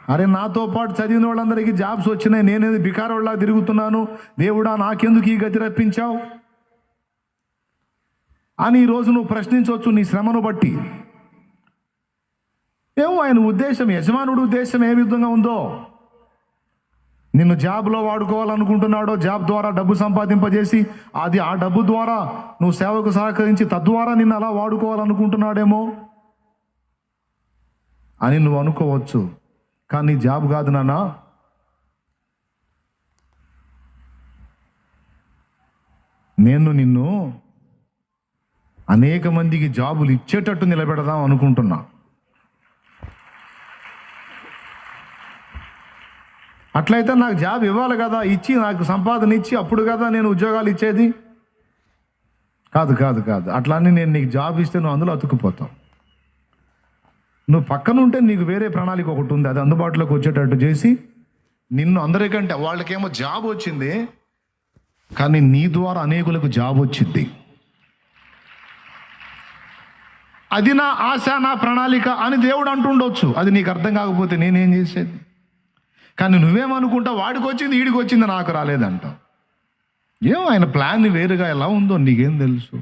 అరే నాతో పాటు చదివిన వాళ్ళందరికీ జాబ్స్ వచ్చినాయి, నేనేది బికారోళ్ళ తిరుగుతున్నాను, దేవుడా నాకెందుకు ఈ గతి రప్పించావు అని ఈరోజు నువ్వు ప్రశ్నించవచ్చు నీ శ్రమను బట్టి. ఏమో ఆయన ఉద్దేశం, యజమానుడి ఉద్దేశం ఏ విధంగా ఉందో, నిన్ను జాబ్లో వాడుకోవాలనుకుంటున్నాడో, జాబ్ ద్వారా డబ్బు సంపాదింపజేసి ఆ డబ్బు ద్వారా నువ్వు సేవకు సహకరించి తద్వారా నిన్ను అలా వాడుకోవాలనుకుంటున్నాడేమో అని నువ్వు అనుకోవచ్చు. కానీ జాబ్ కాదు నాన్న, నేను నిన్ను అనేక మందికి జాబులు ఇచ్చేటట్టు నిలబెడదాం అనుకుంటున్నా. అట్లయితే నాకు జాబ్ ఇవ్వాలి కదా, ఇచ్చి నాకు సంపాదన ఇచ్చి అప్పుడు కదా నేను ఉద్యోగాలు ఇచ్చేది. కాదు కాదు కాదు, అట్లానే నేను నీకు జాబ్ ఇస్తే నువ్వు అందులో అతుక్కుపోతావు. నువ్వు పక్కన ఉంటే నీకు వేరే ప్రణాళిక ఒకటి ఉంది, అది అందుబాటులోకి వచ్చేటట్టు చేసి నిన్ను అందరికంటే, వాళ్ళకేమో జాబ్ వచ్చింది కానీ నీ ద్వారా అనేకులకు జాబ్ వచ్చింది. అది నా ఆశ, నా ప్రణాళిక అని దేవుడు అంటుండొచ్చు. అది నీకు అర్థం కాకపోతే నేనేం చేసేది? కానీ నువ్వేమనుకుంటావు, వాడికి వచ్చింది వీడికి వచ్చింది నాకు రాలేదంటావు. ఏమో ఆయన ప్లాన్ వేరుగా ఎలా ఉందో నీకేం తెలుసు?